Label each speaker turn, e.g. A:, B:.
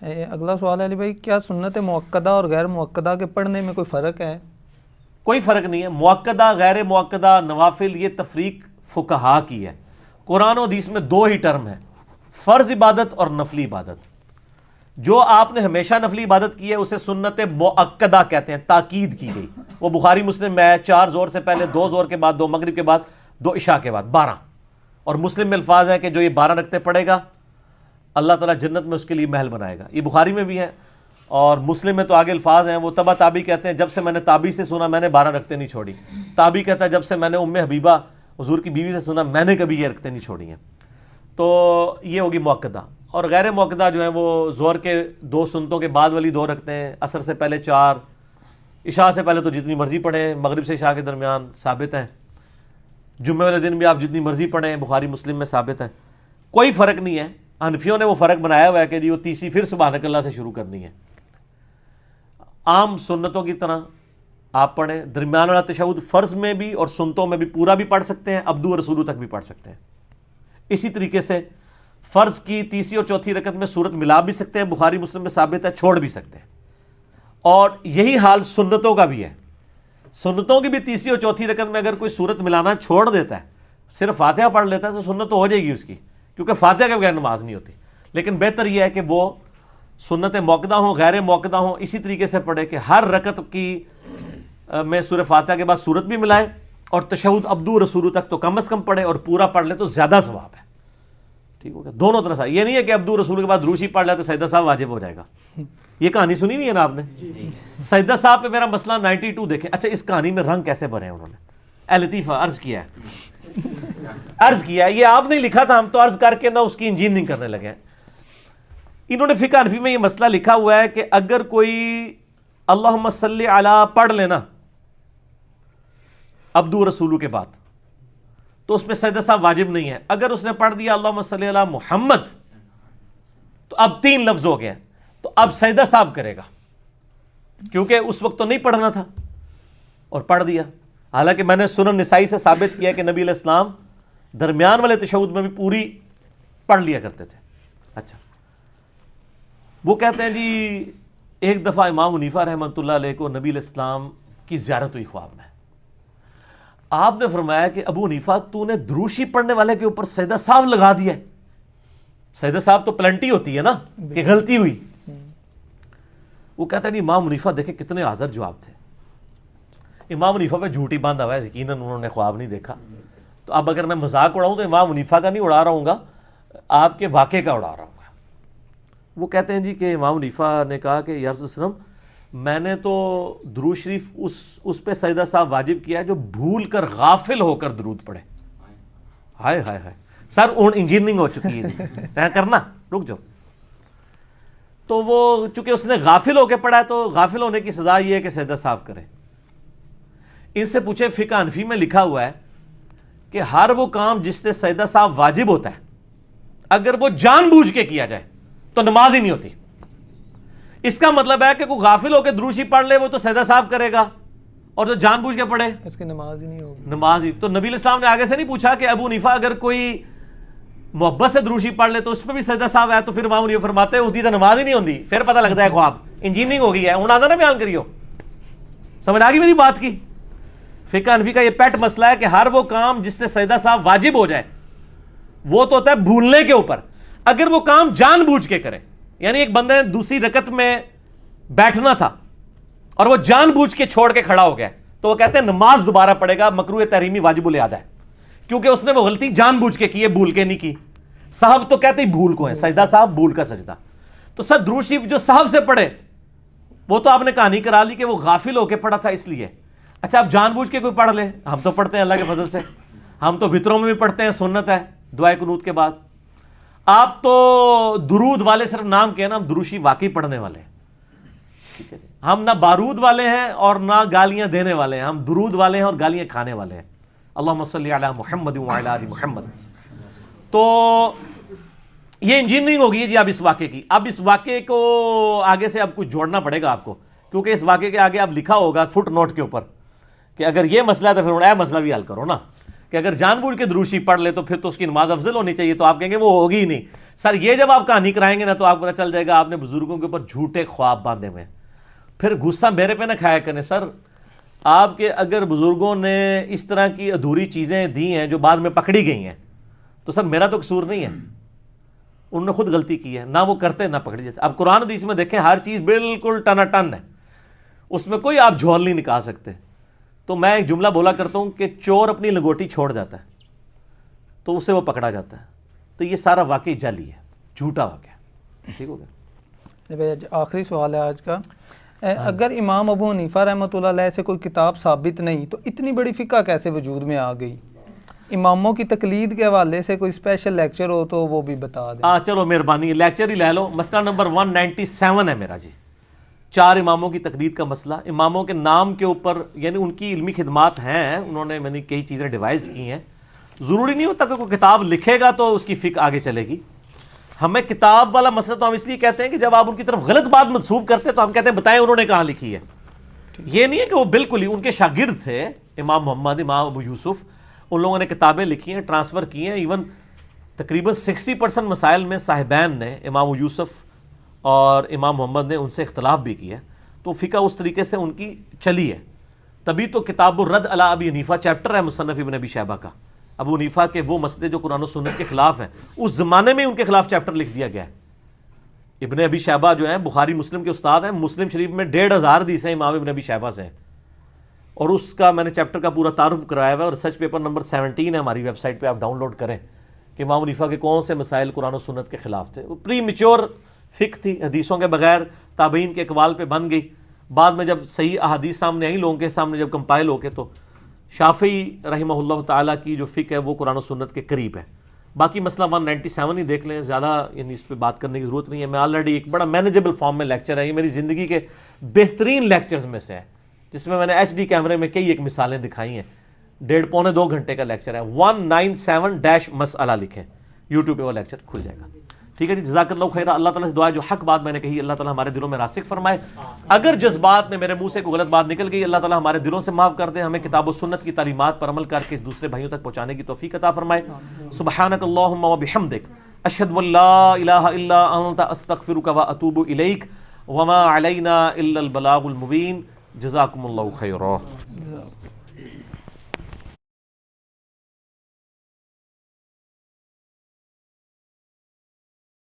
A: اگلا سوال ہے علی بھائی، کیا سنت مؤکدہ اور غیر مؤکدہ کے پڑھنے میں کوئی فرق ہے؟
B: کوئی فرق نہیں ہے. مؤکدہ غیر مؤکدہ نوافل یہ تفریق فقہا کی ہے. قرآن و حدیث میں دو ہی ٹرم ہیں، فرض عبادت اور نفلی عبادت. جو آپ نے ہمیشہ نفلی عبادت کی ہے اسے سنت مؤکدہ کہتے ہیں، تاکید کی گئی. وہ بخاری مسلم میں 4 ظہر سے پہلے، 2 ظہر کے بعد، 2 مغرب کے بعد، 2 عشاء کے بعد، 12. اور مسلم میں الفاظ ہیں کہ جو یہ 12 رکعتیں پڑھے گا اللہ تعالیٰ جنت میں اس کے لیے محل بنائے گا. یہ بخاری میں بھی ہے اور مسلم میں تو آگے الفاظ ہیں. وہ تبا تابی کہتے ہیں جب سے میں نے تابی سے سنا میں نے 12 رکعتیں نہیں چھوڑی. تابی کہتا ہے جب سے میں نے ام حبیبہ حضور کی بیوی سے سنا میں نے کبھی یہ رکعتیں نہیں چھوڑی ہیں. تو یہ ہوگی مؤکدہ. اور غیر مؤکدہ جو ہیں وہ ظہر کے 2 سنتوں کے بعد والی 2 رکعتیں، عصر سے پہلے 4، عشاء سے پہلے تو جتنی مرضی پڑھیں، مغرب سے عشاء کے درمیان ثابت ہیں. جمعے والے دن بھی آپ جتنی مرضی پڑھیں، بخاری مسلم میں ثابت ہے. کوئی فرق نہیں ہے. حنفیوں نے وہ فرق بنایا ہوا ہے کہ جی وہ تیسری پھر سبحانک اللہ سے شروع کرنی ہے. عام سنتوں کی طرح آپ پڑھیں. درمیان والا تشہد فرض میں بھی اور سنتوں میں بھی پورا بھی پڑھ سکتے ہیں، عبدو رسولو تک بھی پڑھ سکتے ہیں. اسی طریقے سے فرض کی تیسری اور چوتھی رکعت میں سورت ملا بھی سکتے ہیں، بخاری مسلم میں ثابت ہے، چھوڑ بھی سکتے ہیں. اور یہی حال سنتوں کا بھی ہے. سنتوں کی بھی تیسری اور چوتھی رکعت میں اگر کوئی سورت ملانا چھوڑ دیتا ہے، صرف فاتحہ پڑھ لیتا ہے، تو سنت تو ہو جائے گی اس کی، کیونکہ فاتحہ کے بغیر نماز نہیں ہوتی. لیکن بہتر یہ ہے کہ وہ سنت مؤکدہ ہوں غیر مؤکدہ ہوں اسی طریقے سے پڑھے کہ ہر رکعت کی میں سورہ فاتحہ کے بعد سورت بھی ملائے، اور تشہد عبدو رسولو تک تو کم از کم پڑھے، اور پورا پڑھ لے تو زیادہ ثواب ہے. ٹھیک ہو گیا؟ دونوں طرح سے. یہ نہیں ہے کہ عبدو رسول کے بعد دروشی پڑھ لے تو سجدہ صاحب واجب ہو جائے گا. یہ کہانی سنی ہوئی ہے نا آپ نے؟ سجدہ صاحب پہ میرا مسئلہ 92 دیکھیں. اچھا اس کہانی میں رنگ کیسے بھرے ہیں انہوں نے؟ اے لطیفہ عرض کیا ہے، یہ آپ نے لکھا تھا، ہم تو عرض کر کے نہ اس کی انجینئرنگ کرنے لگے ہیں. انہوں نے فقہ حنفی میں یہ مسئلہ لکھا ہوا ہے کہ اگر کوئی اللہم صلی علی پڑھ لینا عبدو رسولو کے بعد تو اس میں سجدہ صاحب واجب نہیں ہے. اگر اس نے پڑھ دیا اللہم صلی علی محمد تو اب 3 لفظ ہو گئے، تو اب سجدہ صاحب کرے گا، کیونکہ اس وقت تو نہیں پڑھنا تھا اور پڑھ دیا. حالانکہ میں نے سنن نسائی سے ثابت کیا کہ نبی علیہ السلام درمیان والے تشہد میں بھی پوری پڑھ لیا کرتے تھے. اچھا وہ کہتے ہیں جی ایک دفعہ امام حنیفہ رحمۃ اللہ علیہ کو نبی علیہ السلام کی زیارت ہوئی خواب میں. آپ نے فرمایا کہ ابو حنیفہ تو نے دروشی پڑھنے والے کے اوپر سجدہ صاحب لگا دیا ہے. سجدہ صاحب تو پلنٹی ہوتی ہے نا کہ غلطی ہوئی. وہ کہتا ہے نہیں امام حنیفہ دیکھیں کتنے حاضر جواب تھے. امام حنیفہ پہ جھوٹی باندھا ہوا ہے، یقیناً انہوں نے خواب نہیں دیکھا. تو اب اگر میں مذاق اڑاؤں تو امام حنیفہ کا نہیں اڑا رہا ہوں گا، آپ کے واقعے کا اڑا رہا ہوں گا. وہ کہتے ہیں جی کہ امام حنیفہ نے کہا کہ یا رسول اللہ وسلم میں نے تو درود شریف اس پہ سجدہ صاحب واجب کیا ہے جو بھول کر غافل ہو کر درود پڑھے. ہائے ہائے ہائے سر انجینئرنگ ہو چکی ہے کرنا، رک جاؤ. تو وہ چونکہ اس نے غافل ہو کے پڑھا ہے تو غافل ہونے کی سزا یہ ہے کہ سجدہ صاحب کرے. ان سے پوچھے فقہ حنفی میں لکھا ہوا ہے کہ ہر وہ کام جس سے سجدہ صاحب واجب ہوتا ہے اگر وہ جان بوجھ کے کیا جائے تو نماز ہی نہیں ہوتی. اس کا مطلب ہے کہ کوئی غافل ہو کے دروشی پڑھ لے وہ تو سجدہ صاحب کرے گا، اور جو جان بوجھ کے پڑھے
A: اس کی نماز ہی نہیں ہوگی.
B: نماز ہی. تو نبی علیہ السلام نے آگے سے نہیں پوچھا کہ ابو حنیفہ اگر کوئی محبت سے دروشی پڑھ لے تو اس پہ بھی سجدہ صاحب ہے، تو پھر امام حنیفہ فرماتے ہیں اس دی تو نماز ہی نہیں ہوتی. پھر پتہ لگتا ہے خواب انجینئرنگ ہو گئی ہے. ہوں آدھا نا بیان کریو، سمجھ آ گئی میری بات کی؟ فقہ حنفی کا یہ پیٹ مسئلہ ہے کہ ہر وہ کام جس سے سجدہ صاحب واجب ہو جائے وہ تو ہوتا ہے بھولنے کے اوپر. اگر وہ کام جان بوجھ کے کرے، یعنی ایک بندے نے دوسری رکعت میں بیٹھنا تھا اور وہ جان بوجھ کے چھوڑ کے کھڑا ہو گیا تو وہ کہتے ہیں نماز دوبارہ پڑھے گا، مکروہ تحریمی واجب الادا ہے، کیونکہ اس نے وہ غلطی جان بوجھ کے کی ہے، بھول کے نہیں کی. صحو تو کہتے ہی بھول کو ہے، سجدہ صاحب بھول کا سجدہ. تو سر درود شریف جو صحو سے پڑھے وہ تو آپ نے کہانی کرا لی کہ وہ غافل ہو کے پڑھا تھا اس لیے. اچھا اب جان بوجھ کے کوئی پڑھ لے، ہم تو پڑھتے ہیں اللہ کے فضل سے، ہم تو وطروں میں بھی پڑھتے ہیں، سنت ہے دعائے قنوت کے بعد. آپ تو درود والے صرف نام کے ہیں نا، ہم دروشی واقعی پڑھنے والے ہیں. ٹھیک ہے جی، ہم نہ بارود والے ہیں اور نہ گالیاں دینے والے ہیں، ہم درود والے ہیں اور گالیاں کھانے والے ہیں. اللہم صلی علی محمد وعلی آل محمد. تو یہ انجینئرنگ ہوگی جی اب اس واقعے کی. اب اس واقعے کو آگے سے اب کچھ جوڑنا پڑے گا آپ کو، کیونکہ اس واقعے کے آگے اب لکھا ہوگا فٹ نوٹ کے اوپر کہ اگر یہ مسئلہ ہے تو پھر اے مسئلہ بھی حل کرو نا. کہ اگر جان بوجھ کے دروشی پڑھ لے تو پھر تو اس کی نماز افضل ہونی چاہیے، تو آپ کہیں گے وہ ہوگی ہی نہیں. سر یہ جب آپ کہانی کرائیں گے نا تو آپ کو پتہ چل جائے گا آپ نے بزرگوں کے اوپر جھوٹے خواب باندھے ہوئے. پھر غصہ میرے پہ نہ کھایا کریں. سر آپ کے اگر بزرگوں نے اس طرح کی ادھوری چیزیں دی ہیں جو بعد میں پکڑی گئی ہیں تو سر میرا تو قصور نہیں ہے، انہوں نے خود غلطی کی ہے، نہ وہ کرتے نہ پکڑی جاتے. اب قرآن حدیث میں دیکھیں ہر چیز بالکل ٹنا ٹن ہے، اس میں کوئی آپ جھول نہیں نکال سکتے. تو میں ایک جملہ بولا کرتا ہوں کہ چور اپنی لنگوٹی چھوڑ جاتا ہے تو اسے وہ پکڑا جاتا ہے. تو یہ سارا واقعی جعلی ہے، جھوٹا واقعہ. ٹھیک ہو گیا.
A: آخری سوال ہے آج کا. اگر امام ابو حنیفہ رحمۃ اللہ علیہ سے کوئی کتاب ثابت نہیں تو اتنی بڑی فقہ کیسے وجود میں آ گئی؟ اماموں کی تقلید کے حوالے سے کوئی اسپیشل لیکچر ہو تو وہ بھی بتا دیں.
B: چلو مہربانی لیکچر ہی لے لو. مسئلہ نمبر 197 ہے میرا جی، 4 اماموں کی تقلید کا مسئلہ. اماموں کے نام کے اوپر یعنی ان کی علمی خدمات ہیں، انہوں نے میں نے کئی چیزیں ڈیوائز کی ہیں. ضروری نہیں ہوتا کہ کوئی کتاب لکھے گا تو اس کی فقہ آگے چلے گی. ہمیں کتاب والا مسئلہ تو ہم اس لیے کہتے ہیں کہ جب آپ ان کی طرف غلط بات منسوب کرتے ہیں تو ہم کہتے ہیں بتائیں انہوں نے کہاں لکھی ہے. یہ نہیں ہے کہ وہ بالکل ہی ان کے شاگرد تھے امام محمد، امام ابو یوسف، ان لوگوں نے کتابیں لکھی ہیں، ٹرانسفر کی ہیں. ایون تقریباً 60% مسائل میں صاحبین نے امام ابو یوسف اور امام محمد نے ان سے اختلاف بھی کیا. تو فقہ اس طریقے سے ان کی چلی ہے. تبھی تو کتاب الرد علی ابی حنیفہ چیپٹر ہے مصنف ابن ابی شیبہ کا. ابو حنیفہ کے وہ مسئلے جو قرآن و سنت کے خلاف ہیں اس زمانے میں ان کے خلاف چیپٹر لکھ دیا گیا ہے. ابن ابی شیبہ جو ہیں بخاری مسلم کے استاد ہیں، مسلم شریف میں 1500 حدیث ہیں امام ابن ابی شیبہ سے ہیں، اور اس کا میں نے چیپٹر کا پورا تعارف کرایا ہوا ہے. اور ریسرچ پیپر نمبر 17 ہے ہماری ویب سائٹ پہ، آپ ڈاؤن لوڈ کریں کہ امام حنیفہ کے کون سے مسائل قرآن و سنت کے خلاف تھے. وہ پری میچور فقہ تھی، حدیثوں کے بغیر تابعین کے اقوال پہ بن گئی. بعد میں جب صحیح احادیث سامنے آئی لوگوں کے سامنے جب کمپائل ہو کے، تو شافعی رحمہ اللہ تعالیٰ کی جو فقہ ہے وہ قرآن و سنت کے قریب ہے. باقی مسئلہ 197 ہی دیکھ لیں، زیادہ یعنی اس پہ بات کرنے کی ضرورت نہیں ہے. میں آلریڈی ایک بڑا مینیجبل فارم میں لیکچر ہے، یہ میری زندگی کے بہترین لیکچرز میں سے ہے، جس میں نے HD کیمرے میں کئی ایک مثالیں دکھائی ہیں. 1.5-2 گھنٹے کا لیکچر ہے. 197 مسئلہ لکھیں، یوٹیوب پہ وہ لیکچر کھل جائے گا. ٹھیک ہے جی، جزاک اللہ خیر. اللہ تعالیٰ سے دعا ہے جو حق بات میں نے کہی اللہ تعالیٰ ہمارے دلوں میں راسخ فرمائے. اگر جذبات میں میرے منہ سے کوئی غلط بات نکل گئی اللہ تعالیٰ ہمارے دلوں سے معاف کر دے. ہمیں کتاب و سنت کی تعلیمات پر عمل کر کے دوسرے بھائیوں تک پہنچانے کی توفیق عطا فرمائے. سبحانک اللہم و بحمدک اشہد ان لا الہ الا انت استغفرک و اتوب الیک وما علینا الا البلاغ المبین. جزاکم اللہ خیرا.